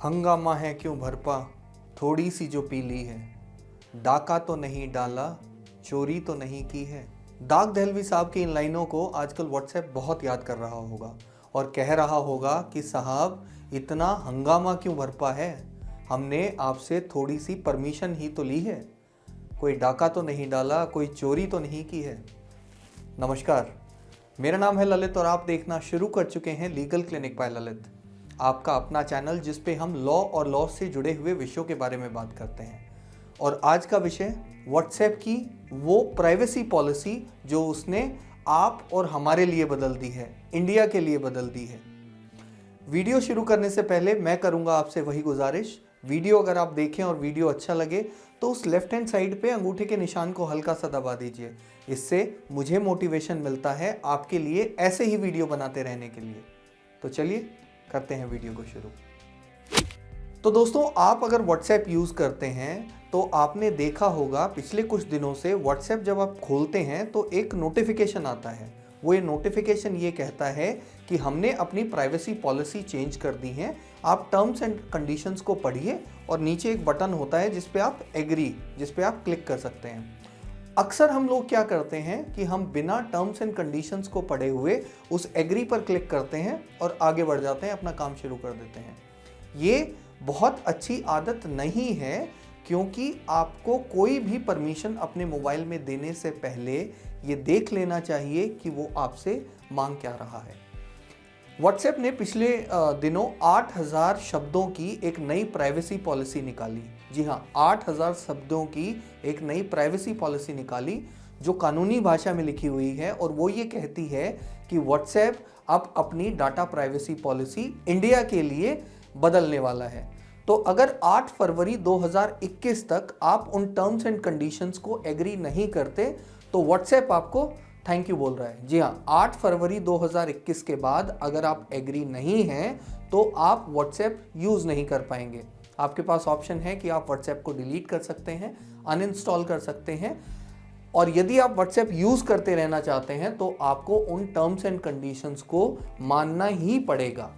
हंगामा है क्यों भरपा, थोड़ी सी जो पीली है। डाका तो नहीं डाला, चोरी तो नहीं की है। दाग दहलवी साहब की इन लाइनों को आजकल व्हाट्सएप बहुत याद कर रहा होगा और कह रहा होगा कि साहब इतना हंगामा क्यों भरपा है, हमने आपसे थोड़ी सी परमिशन ही तो ली है। कोई डाका तो नहीं डाला, कोई चोरी तो नहीं की है। नमस्कार, मेरा नाम है ललित और आप देखना शुरू कर चुके हैं लीगल क्लिनिक बाय ललित, आपका अपना चैनल जिस पे हम लॉ और लॉ से जुड़े हुए विषयों के बारे में बात करते हैं। और आज का विषय व्हाट्सएप की वो प्राइवेसी पॉलिसी जो उसने आप और हमारे लिए बदल दी है, इंडिया के लिए बदल दी है। वीडियो शुरू करने से पहले मैं करूंगा आपसे वही गुजारिश, वीडियो अगर आप देखें और वीडियो अच्छा लगे तो उस लेफ्ट हैंड साइड पे अंगूठे के निशान को हल्का सा दबा दीजिए। इससे मुझे मोटिवेशन मिलता है आपके लिए ऐसे ही वीडियो बनाते रहने के लिए। तो चलिए करते हैं वीडियो को शुरू। तो दोस्तों, आप अगर व्हाट्सएप यूज़ करते हैं तो आपने देखा होगा पिछले कुछ दिनों से व्हाट्सएप जब आप खोलते हैं तो एक नोटिफिकेशन आता है। वो ये नोटिफिकेशन ये कहता है कि हमने अपनी प्राइवेसी पॉलिसी चेंज कर दी है, आप टर्म्स एंड कंडीशंस को पढ़िए और नीचे एक बटन होता है जिस पे आप एग्री, जिस पे आप क्लिक कर सकते हैं। अक्सर हम लोग क्या करते हैं कि हम बिना टर्म्स एंड कंडीशंस को पढ़े हुए उस एग्री पर क्लिक करते हैं और आगे बढ़ जाते हैं, अपना काम शुरू कर देते हैं। ये बहुत अच्छी आदत नहीं है, क्योंकि आपको कोई भी परमिशन अपने मोबाइल में देने से पहले ये देख लेना चाहिए कि वो आपसे मांग क्या रहा है। व्हाट्सएप ने पिछले दिनों 8000 शब्दों की एक नई प्राइवेसी पॉलिसी निकाली। जी हाँ, 8000 शब्दों की एक नई प्राइवेसी पॉलिसी निकाली जो कानूनी भाषा में लिखी हुई है और वो ये कहती है कि व्हाट्सएप अब अपनी डाटा प्राइवेसी पॉलिसी इंडिया के लिए बदलने वाला है। तो अगर 8 फरवरी 2021 तक आप उन टर्म्स एंड कंडीशंस को एग्री नहीं करते तो व्हाट्सएप आपको थैंक यू बोल रहा है। जी हाँ, 8 फरवरी 2021 के बाद अगर आप एग्री नहीं हैं तो आप व्हाट्सएप यूज़ नहीं कर पाएंगे। आपके पास ऑप्शन है कि आप व्हाट्सएप को डिलीट कर सकते हैं, अनइंस्टॉल कर सकते हैं, और यदि आप व्हाट्सएप यूज़ करते रहना चाहते हैं तो आपको उन टर्म्स एंड कंडीशंस को मानना ही पड़ेगा।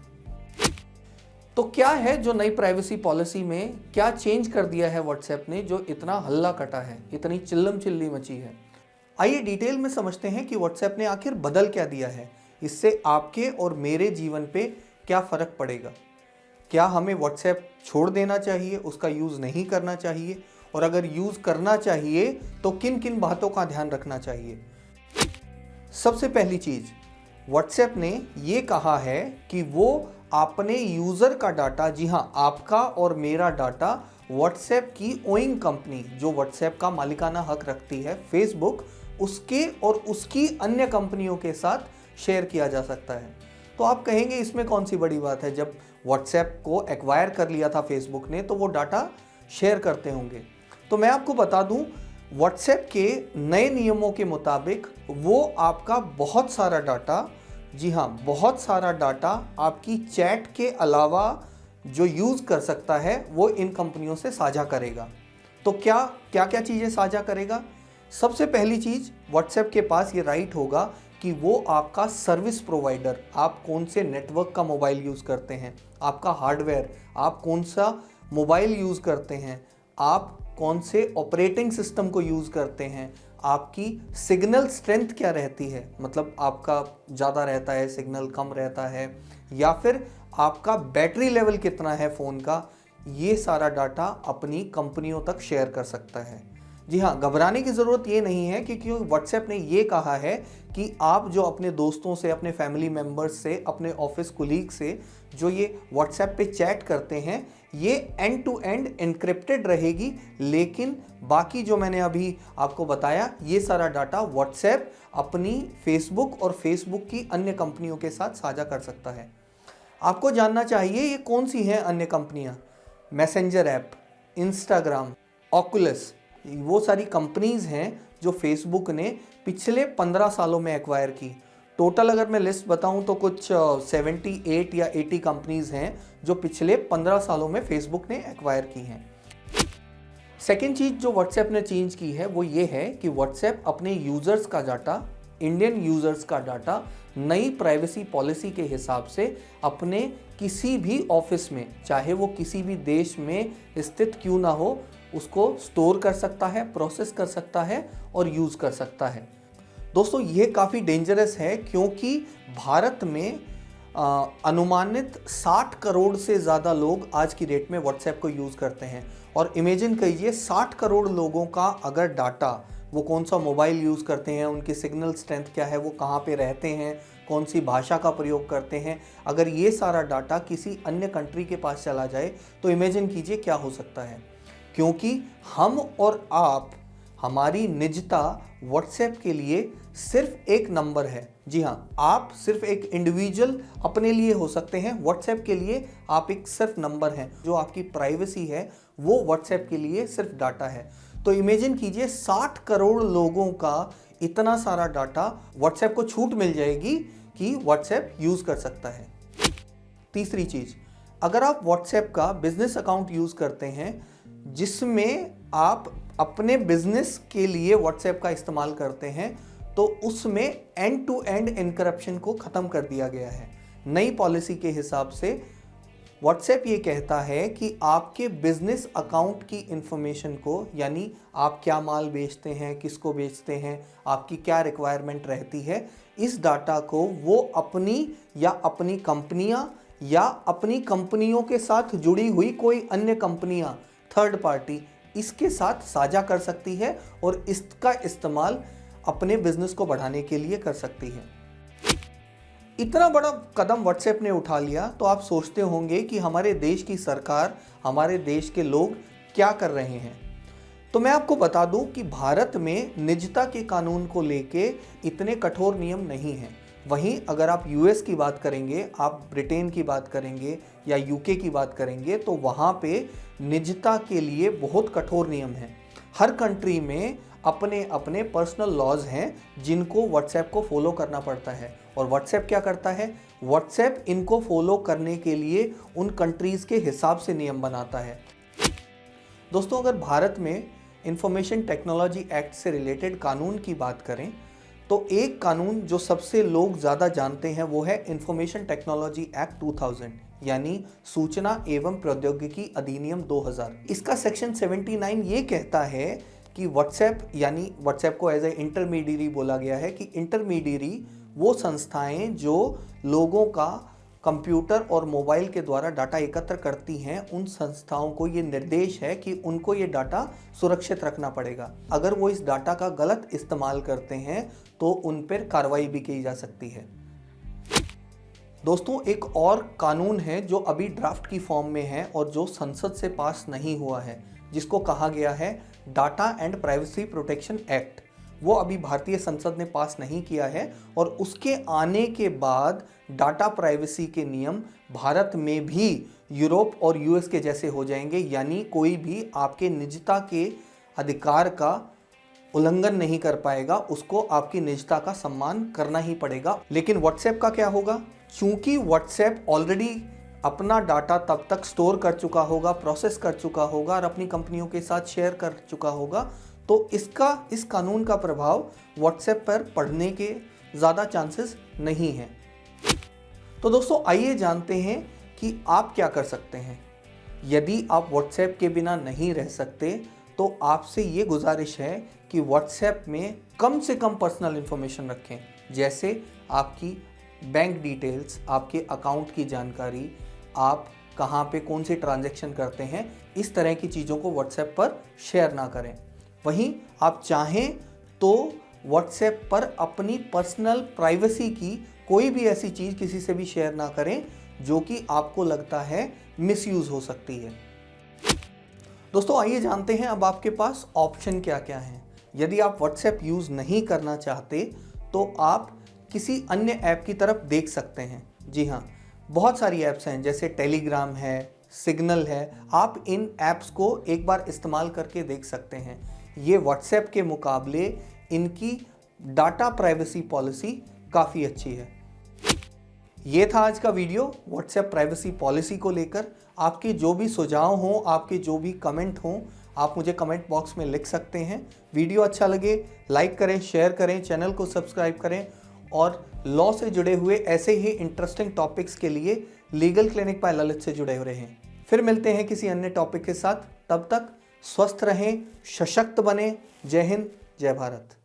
तो क्या है जो नई प्राइवेसी पॉलिसी में क्या चेंज कर दिया है व्हाट्सएप ने जो इतना हल्ला कटा है, इतनी चिल्लम चिल्ली मची है? आइए डिटेल में समझते हैं कि व्हाट्सएप ने आखिर बदल क्या दिया है, इससे आपके और मेरे जीवन पे क्या फ़र्क पड़ेगा। क्या हमें व्हाट्सएप छोड़ देना चाहिए, उसका यूज़ नहीं करना चाहिए, और अगर यूज़ करना चाहिए तो किन किन बातों का ध्यान रखना चाहिए? सबसे पहली चीज़, व्हाट्सएप ने ये कहा है कि वो अपने यूज़र का डाटा, जी हाँ आपका और मेरा डाटा, व्हाट्सएप की ओइंग कंपनी जो व्हाट्सएप का मालिकाना हक रखती है फेसबुक, उसके और उसकी अन्य कंपनियों के साथ शेयर किया जा सकता है। तो आप कहेंगे इसमें कौन सी बड़ी बात है, जब व्हाट्सएप को एक्वायर कर लिया था फेसबुक ने तो वो डाटा शेयर करते होंगे। तो मैं आपको बता दूं, व्हाट्सएप के नए नियमों के मुताबिक वो आपका बहुत सारा डाटा, जी हाँ बहुत सारा डाटा आपकी चैट के अलावा जो यूज़ कर सकता है वो इन कंपनियों से साझा करेगा। तो क्या क्या क्या चीज़ें साझा करेगा? सबसे पहली चीज़, व्हाट्सएप के पास ये राइट होगा कि वो आपका सर्विस प्रोवाइडर, आप कौन से नेटवर्क का मोबाइल यूज़ करते हैं, आपका हार्डवेयर, आप कौन सा मोबाइल यूज़ करते हैं, आप कौन से ऑपरेटिंग सिस्टम को यूज़ करते हैं, आपकी सिग्नल स्ट्रेंथ क्या रहती है, मतलब आपका ज़्यादा रहता है, सिग्नल कम रहता है, या फिर आपका बैटरी लेवल कितना है फ़ोन का, ये सारा डाटा अपनी कंपनियों तक शेयर कर सकता है। जी हाँ, घबराने की ज़रूरत ये नहीं है क्योंकि व्हाट्सएप ने ये कहा है कि आप जो अपने दोस्तों से, अपने फैमिली मेम्बर्स से, अपने ऑफिस कुलीग से जो ये व्हाट्सएप पे चैट करते हैं, ये एंड टू एंड एन्क्रिप्टेड रहेगी, लेकिन बाकी जो मैंने अभी आपको बताया ये सारा डाटा व्हाट्सएप अपनी फेसबुक और फेसबुक की अन्य कंपनियों के साथ साझा कर सकता है। आपको जानना चाहिए ये कौन सी हैं अन्य कंपनियां? मैसेंजर ऐप, इंस्टाग्राम, ऑकुलस, वो सारी कंपनीज़ हैं जो फेसबुक ने पिछले 15 सालों में एक्वायर की। टोटल अगर मैं लिस्ट बताऊं तो कुछ 78 या 80 कंपनीज़ हैं जो पिछले 15 सालों में फेसबुक ने एक्वायर की हैं। सेकेंड चीज़ जो व्हाट्सएप ने चेंज की है वो ये है कि व्हाट्सएप अपने यूज़र्स का डाटा इंडियन यूजर्स का डाटा नई प्राइवेसी पॉलिसी के हिसाब से अपने किसी भी ऑफिस में, चाहे वो किसी भी देश में स्थित क्यों ना हो, उसको स्टोर कर सकता है, प्रोसेस कर सकता है और यूज कर सकता है। दोस्तों ये काफ़ी डेंजरस है क्योंकि भारत में अनुमानित 60 करोड़ से ज़्यादा लोग आज की डेट में व्हाट्सएप को यूज़ करते हैं। और इमेजिन कीजिए 60 करोड़ लोगों का अगर डाटा, वो कौन सा मोबाइल यूज़ करते हैं, उनकी सिग्नल स्ट्रेंथ क्या है, वो कहाँ पे रहते हैं, कौन सी भाषा का प्रयोग करते हैं, अगर ये सारा डाटा किसी अन्य कंट्री के पास चला जाए तो इमेजिन कीजिए क्या हो सकता है। क्योंकि हम और आप, हमारी निजता व्हाट्सएप के लिए सिर्फ एक नंबर है। जी हाँ, आप सिर्फ एक इंडिविजुअल अपने लिए हो सकते हैं, व्हाट्सएप के लिए आप एक सिर्फ नंबर हैं। जो आपकी प्राइवेसी है वो व्हाट्सएप के लिए सिर्फ डाटा है। तो इमेजिन कीजिए 60 करोड़ लोगों का इतना सारा डाटा व्हाट्सएप को छूट मिल जाएगी कि व्हाट्सएप यूज कर सकता है। तीसरी चीज, अगर आप व्हाट्सएप का बिजनेस अकाउंट यूज करते हैं जिसमें आप अपने बिजनेस के लिए व्हाट्सएप का इस्तेमाल करते हैं, तो उसमें एंड टू एंड एनक्रिप्शन को ख़त्म कर दिया गया है। नई पॉलिसी के हिसाब से व्हाट्सएप ये कहता है कि आपके बिजनेस अकाउंट की इंफॉर्मेशन को, यानी आप क्या माल बेचते हैं, किसको बेचते हैं, आपकी क्या रिक्वायरमेंट रहती है, इस डाटा को वो अपनी या अपनी कंपनियां या अपनी कंपनियों के साथ जुड़ी हुई कोई अन्य कंपनियां, थर्ड पार्टी, इसके साथ साझा कर सकती है और इसका इस्तेमाल अपने बिजनेस को बढ़ाने के लिए कर सकती है। इतना बड़ा कदम व्हाट्सएप ने उठा लिया तो आप सोचते होंगे कि हमारे देश की सरकार, हमारे देश के लोग क्या कर रहे हैं। तो मैं आपको बता दूं कि भारत में निजता के कानून को लेके इतने कठोर नियम नहीं हैं। वहीं अगर आप यूएस की बात करेंगे, आप ब्रिटेन की बात करेंगे या यूके की बात करेंगे, तो वहाँ पे निजता के लिए बहुत कठोर नियम हैं। हर कंट्री में अपने अपने पर्सनल लॉज हैं जिनको व्हाट्सएप को फॉलो करना पड़ता है। और व्हाट्सएप क्या करता है, व्हाट्सएप इनको फॉलो करने के लिए उन कंट्रीज़ के हिसाब से नियम बनाता है। दोस्तों अगर भारत में इंफॉर्मेशन टेक्नोलॉजी एक्ट से रिलेटेड कानून की बात करें तो एक कानून जो सबसे लोग ज़्यादा जानते हैं वो है इंफॉर्मेशन टेक्नोलॉजी एक्ट 2000, यानी सूचना एवं प्रौद्योगिकी अधिनियम 2000। इसका सेक्शन 79 ये कहता है कि व्हाट्सएप, यानी व्हाट्सएप को एज ए इंटरमीडियरी बोला गया है कि इंटरमीडियरी वो संस्थाएं जो लोगों का कंप्यूटर और मोबाइल के द्वारा डाटा एकत्र करती हैं, उन संस्थाओं को ये निर्देश है कि उनको ये डाटा सुरक्षित रखना पड़ेगा। अगर वो इस डाटा का गलत इस्तेमाल करते हैं तो उन पर कार्रवाई भी की जा सकती है। दोस्तों एक और कानून है जो अभी ड्राफ्ट की फॉर्म में है और जो संसद से पास नहीं हुआ है, जिसको कहा गया है data and privacy protection act. वो अभी भारतीय संसद ने पास नहीं किया है और उसके आने के बाद डाटा प्राइवेसी के नियम भारत में भी यूरोप और यूएस के जैसे हो जाएंगे, यानी कोई भी आपके निजता के अधिकार का उल्लंघन नहीं कर पाएगा, उसको आपकी निजता का सम्मान करना ही पड़ेगा। लेकिन व्हाट्सएप का क्या होगा? चूंकि व्हाट्सएप ऑलरेडी अपना डाटा तब तक स्टोर कर चुका होगा, प्रोसेस कर चुका होगा और अपनी कंपनियों के साथ शेयर कर चुका होगा, तो इस कानून का प्रभाव व्हाट्सएप पर पड़ने के ज़्यादा चांसेस नहीं हैं। तो दोस्तों आइए जानते हैं कि आप क्या कर सकते हैं। यदि आप व्हाट्सएप के बिना नहीं रह सकते तो आपसे ये गुजारिश है कि व्हाट्सएप में कम से कम पर्सनल इन्फॉर्मेशन रखें, जैसे आपकी बैंक डिटेल्स, आपके अकाउंट की जानकारी, आप कहाँ पे कौन सी ट्रांजैक्शन करते हैं, इस तरह की चीज़ों को व्हाट्सएप पर शेयर ना करें। वहीं आप चाहें तो व्हाट्सएप पर अपनी पर्सनल प्राइवेसी की कोई भी ऐसी चीज़ किसी से भी शेयर ना करें जो कि आपको लगता है मिसयूज हो सकती है। दोस्तों आइए जानते हैं अब आपके पास ऑप्शन क्या क्या हैं। यदि आप व्हाट्सएप यूज़ नहीं करना चाहते तो आप किसी अन्य ऐप की तरफ देख सकते हैं। जी हाँ, बहुत सारी ऐप्स हैं, जैसे टेलीग्राम है, सिग्नल है। आप इन ऐप्स को एक बार इस्तेमाल करके देख सकते हैं। ये व्हाट्सएप के मुकाबले इनकी डाटा प्राइवेसी पॉलिसी काफ़ी अच्छी है। ये था आज का वीडियो व्हाट्सएप प्राइवेसी पॉलिसी को लेकर। आपके जो भी सुझाव हों, आपके जो भी कमेंट हों, आप मुझे कमेंट बॉक्स में लिख सकते हैं। वीडियो अच्छा लगे लाइक करें, शेयर करें, चैनल को सब्सक्राइब करें और लॉ से जुड़े हुए ऐसे ही इंटरेस्टिंग टॉपिक्स के लिए लीगल क्लिनिक बाय ललित से जुड़े हो रहें। फिर मिलते हैं किसी अन्य टॉपिक के साथ। तब तक स्वस्थ रहें, सशक्त बने। जय हिंद, जय भारत।